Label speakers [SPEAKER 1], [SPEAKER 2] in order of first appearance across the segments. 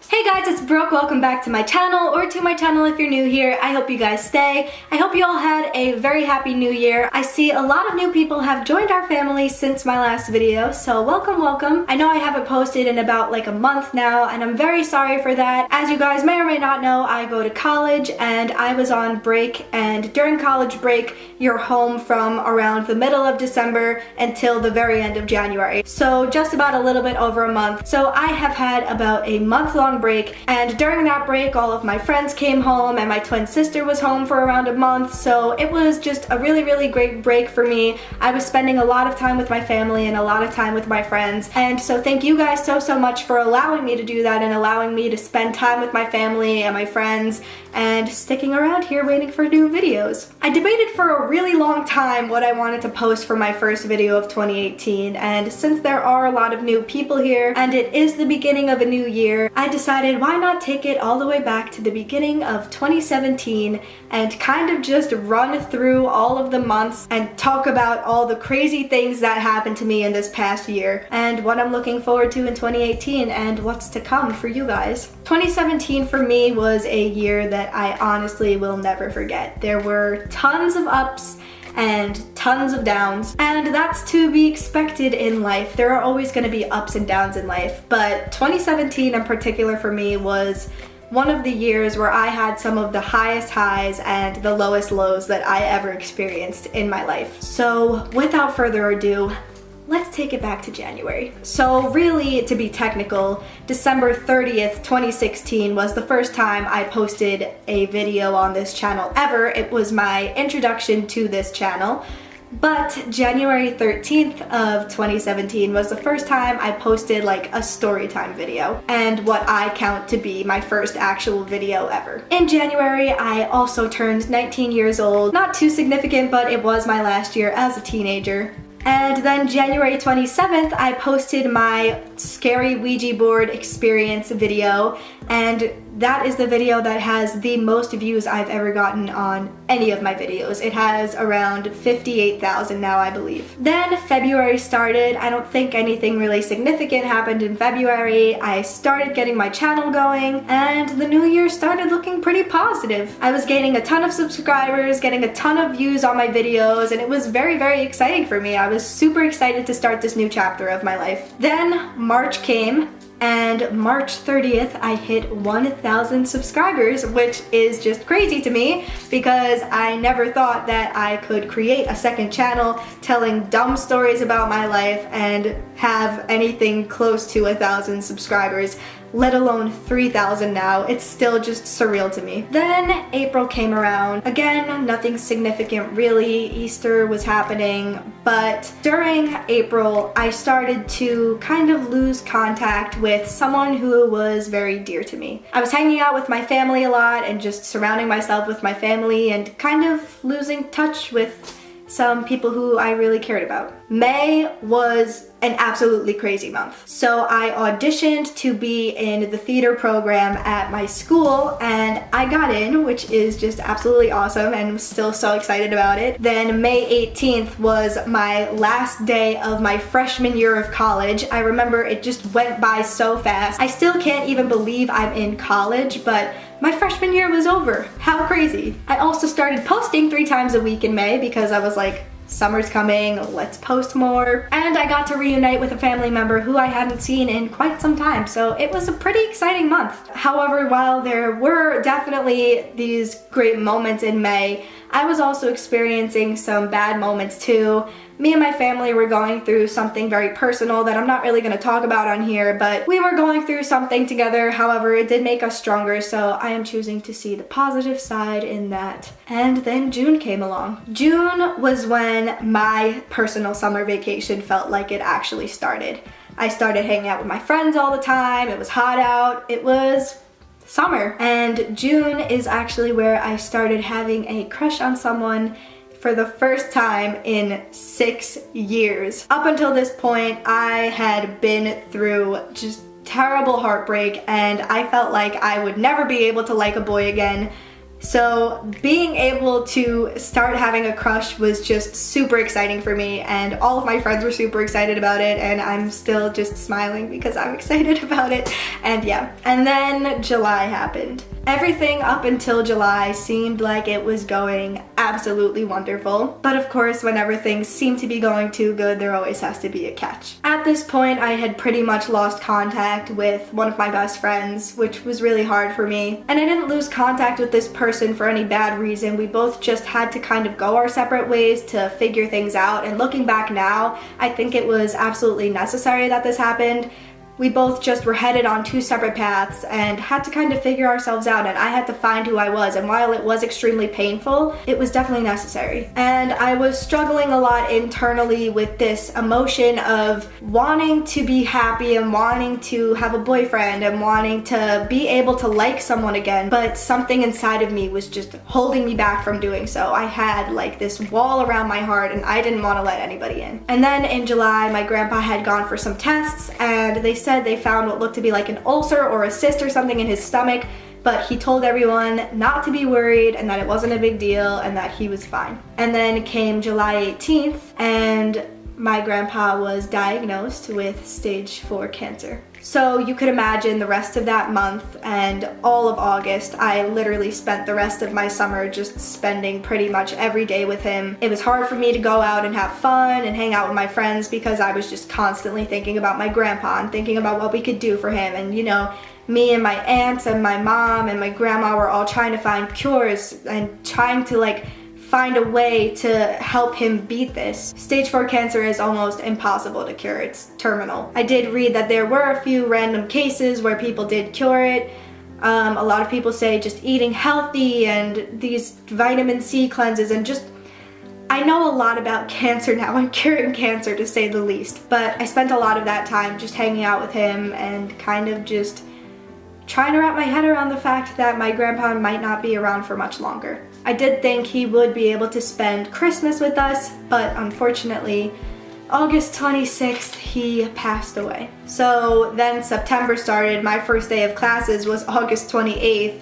[SPEAKER 1] Hey guys, it's Brooke. Welcome back to my channel, or to my channel if you're new here. I hope you guys stay. I hope you all had a very happy new year. I see a lot of new people have joined our family since my last video, so welcome. I know I haven't posted in about like a month now, and I'm very sorry for that. As you guys may or may not know, I go to college and I was on break, and during college break, you're home from around the middle of December until the very end of January. So just about a little bit over a month. So I have had about a month-long break, and during that break all of my friends came home and my twin sister was home for around a month, so it was just a really great break for me. I was spending a lot of time with my family and a lot of time with my friends, and so thank you guys so much for allowing me to do that and allowing me to spend time with my family and my friends and sticking around here waiting for new videos. I debated for a really long time what I wanted to post for my first video of 2018, and since there are a lot of new people here and it is the beginning of a new year, I decided why not take it all the way back to the beginning of 2017 and kind of just run through all of the months and talk about all the crazy things that happened to me in this past year and what I'm looking forward to in 2018 and what's to come for you guys. 2017 for me was a year that I honestly will never forget. There were tons of ups and tons of downs, and that's to be expected in life. There are always going to be ups and downs in life, but 2017 in particular for me was one of the years where I had some of the highest highs and the lowest lows that I ever experienced in my life. So without further ado, let's take it back to January. So really, to be technical, December 30th, 2016 was the first time I posted a video on this channel ever. It was my introduction to this channel. But January 13th of 2017 was the first time I posted like a storytime video, and what I count to be my first actual video ever. In January, I also turned 19 years old. Not too significant, but it was my last year as a teenager. And then January 27th, I posted my scary Ouija board experience video, and that is the video that has the most views I've ever gotten on any of my videos. It has around 58,000 now, I believe. Then February started. I don't think anything really significant happened in February. I started getting my channel going, and the new year started looking pretty positive. I was gaining a ton of subscribers, getting a ton of views on my videos, and it was very exciting for me. I was super excited to start this new chapter of my life. Then March came, and March 30th I hit 1,000 subscribers, which is just crazy to me because I never thought that I could create a second channel telling dumb stories about my life and have anything close to 1,000 subscribers, let alone 3,000 now. It's still just surreal to me. Then April came around. Again, nothing significant really. Easter was happening, but during April, I started to kind of lose contact with someone who was very dear to me. I was hanging out with my family a lot and just surrounding myself with my family and kind of losing touch with some people who I really cared about. May was an absolutely crazy month. So I auditioned to be in the theater program at my school, and I got in, which is just absolutely awesome, and I'm still so excited about it. Then May 18th was my last day of my freshman year of college. I remember it just went by so fast. I still can't even believe I'm in college, but my freshman year was over. How crazy. I also started posting 3 times a week in May because I was like, summer's coming, let's post more. And I got to reunite with a family member who I hadn't seen in quite some time, so it was a pretty exciting month. However, while there were definitely these great moments in May, I was also experiencing some bad moments too. Me and my family were going through something very personal that I'm not really going to talk about on here, but we were going through something together. However, it did make us stronger, so I am choosing to see the positive side in that. And then June came along. June was when my personal summer vacation felt like it actually started. I started hanging out with my friends all the time. It was hot out. It was summer. And June is actually where I started having a crush on someone for the first time in 6 years. Up until this point, I had been through just terrible heartbreak, and I felt like I would never be able to like a boy again. So being able to start having a crush was just super exciting for me, and all of my friends were super excited about it, and I'm still just smiling because I'm excited about it. And yeah, and then July happened. Everything up until July seemed like it was going absolutely wonderful, but of course whenever things seem to be going too good, there always has to be a catch. At this point, I had pretty much lost contact with one of my best friends, which was really hard for me. And I didn't lose contact with this person for any bad reason. We both just had to kind of go our separate ways to figure things out, and looking back now, I think it was absolutely necessary that this happened. We both just were headed on two separate paths and had to kind of figure ourselves out, and I had to find who I was, and while it was extremely painful, it was definitely necessary. And I was struggling a lot internally with this emotion of wanting to be happy and wanting to have a boyfriend and wanting to be able to like someone again, but something inside of me was just holding me back from doing so. I had like this wall around my heart and I didn't want to let anybody in. And then in July, my grandpa had gone for some tests, and they said they found what looked to be like an ulcer or a cyst or something in his stomach, but he told everyone not to be worried and that it wasn't a big deal and that he was fine. And then came July 18th and my grandpa was diagnosed with stage 4 cancer. So you could imagine the rest of that month and all of August, I literally spent the rest of my summer just spending pretty much every day with him. It was hard for me to go out and have fun and hang out with my friends because I was just constantly thinking about my grandpa and thinking about what we could do for him. And you know, me and my aunts and my mom and my grandma were all trying to find cures and trying to like find a way to help him beat this. Stage 4 cancer is almost impossible to cure. It's terminal. I did read that there were a few random cases where people did cure it. A lot of people say just eating healthy and these vitamin C cleanses and just, I know a lot about cancer now and curing cancer to say the least, but I spent a lot of that time just hanging out with him and kind of just trying to wrap my head around the fact that my grandpa might not be around for much longer. I did think he would be able to spend Christmas with us, but unfortunately, August 26th, he passed away. So then September started. My first day of classes was August 28th.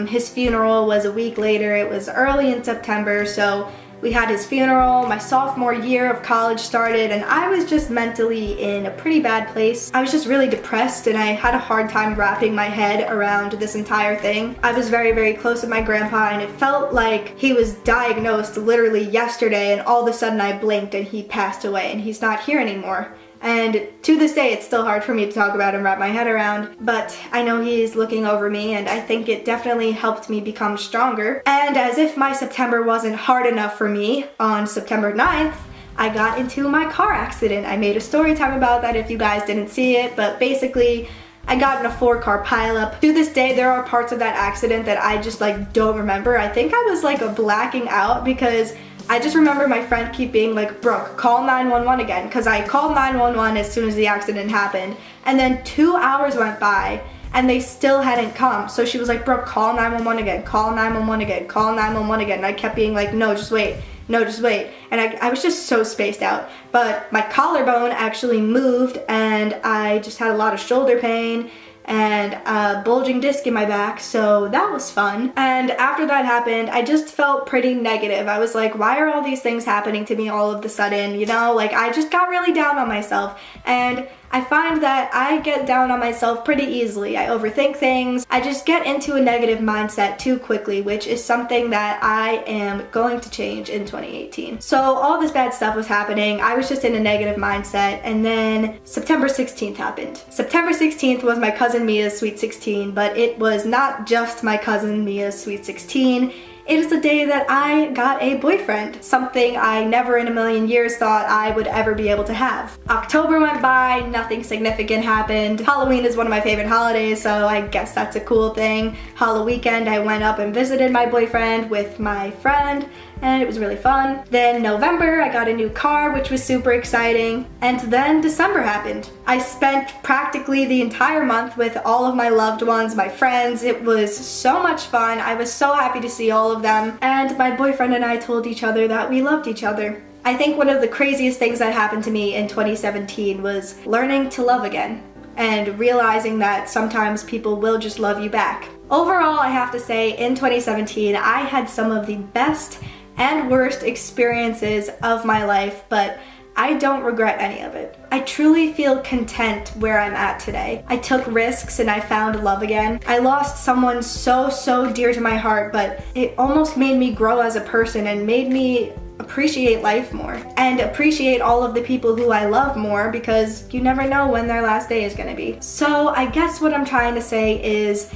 [SPEAKER 1] His funeral was a week later. It was early in September, so we had his funeral. My sophomore year of college started, and I was just mentally in a pretty bad place. I was just really depressed, and I had a hard time wrapping my head around this entire thing. I was very, very close with my grandpa, and it felt like he was diagnosed literally yesterday, and all of a sudden I blinked and he passed away, and he's not here anymore. And to this day, it's still hard for me to talk about and wrap my head around, but I know he's looking over me, and I think it definitely helped me become stronger. And as if my September wasn't hard enough for me, on September 9th, I got into my car accident. I made a story time about that if you guys didn't see it, but basically, I got in a 4-car pileup. To this day, there are parts of that accident that I just like don't remember. I think I was like blacking out because I just remember my friend keep being like, Brooke, call 911 again, because I called 911 as soon as the accident happened, and then 2 hours went by and they still hadn't come. So she was like, Brooke, call 911 again, call 911 again, call 911 again, and I kept being like, no, just wait. No, just wait. And I was just so spaced out. But my collarbone actually moved and I just had a lot of shoulder pain and a bulging disc in my back, so that was fun. And after that happened, I just felt pretty negative. I was like, why are all these things happening to me all of a sudden? You know, like I just got really down on myself. And I find that I get down on myself pretty easily. I overthink things. I just get into a negative mindset too quickly, which is something that I am going to change in 2018. So all this bad stuff was happening. I was just in a negative mindset, and then September 16th happened. September 16th was my cousin Mia's Sweet 16, but it was not just my cousin Mia's Sweet 16. It is the day that I got a boyfriend, something I never in a million years thought I would ever be able to have. October went by, nothing significant happened. Halloween is one of my favorite holidays, so I guess that's a cool thing. Halloween weekend, I went up and visited my boyfriend with my friend, and it was really fun. Then November, I got a new car, which was super exciting. And then December happened. I spent practically the entire month with all of my loved ones, my friends. It was so much fun. I was so happy to see all of them. And my boyfriend and I told each other that we loved each other. I think one of the craziest things that happened to me in 2017 was learning to love again and realizing that sometimes people will just love you back. Overall, I have to say, in 2017, I had some of the best and worst experiences of my life, but I don't regret any of it. I truly feel content where I'm at today. I took risks and I found love again. I lost someone so dear to my heart, but it almost made me grow as a person and made me appreciate life more and appreciate all of the people who I love more, because you never know when their last day is gonna be. So I guess what I'm trying to say is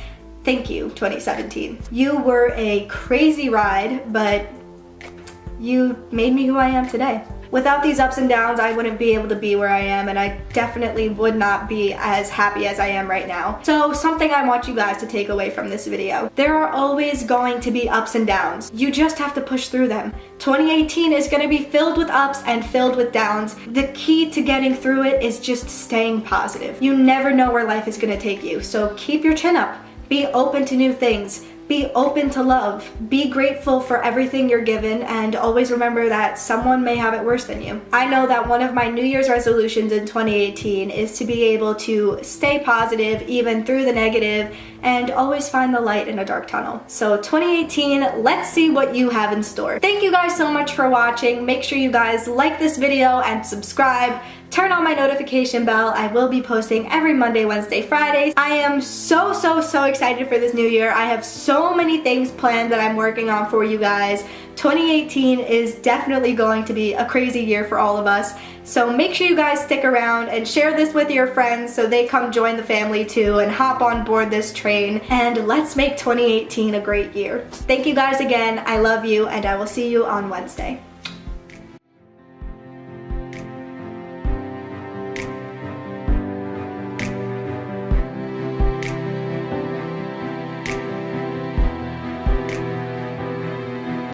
[SPEAKER 1] thank you, 2017. You were a crazy ride, but you made me who I am today. Without these ups and downs, I wouldn't be able to be where I am, and I definitely would not be as happy as I am right now. So something I want you guys to take away from this video: there are always going to be ups and downs. You just have to push through them. 2018 is going to be filled with ups and filled with downs. The key to getting through it is just staying positive. You never know where life is going to take you, so keep your chin up. Be open to new things. Be open to love. Be grateful for everything you're given, and always remember that someone may have it worse than you. I know that one of my New Year's resolutions in 2018 is to be able to stay positive even through the negative and always find the light in a dark tunnel. So 2018, let's see what you have in store. Thank you guys so much for watching. Make sure you guys like this video and subscribe. Turn on my notification bell. I will be posting every Monday, Wednesday, Fridays. I am so excited for this new year. I have so many things planned that I'm working on for you guys. 2018 is definitely going to be a crazy year for all of us. So make sure you guys stick around and share this with your friends so they come join the family too and hop on board this train. And let's make 2018 a great year. Thank you guys again. I love you, and I will see you on Wednesday.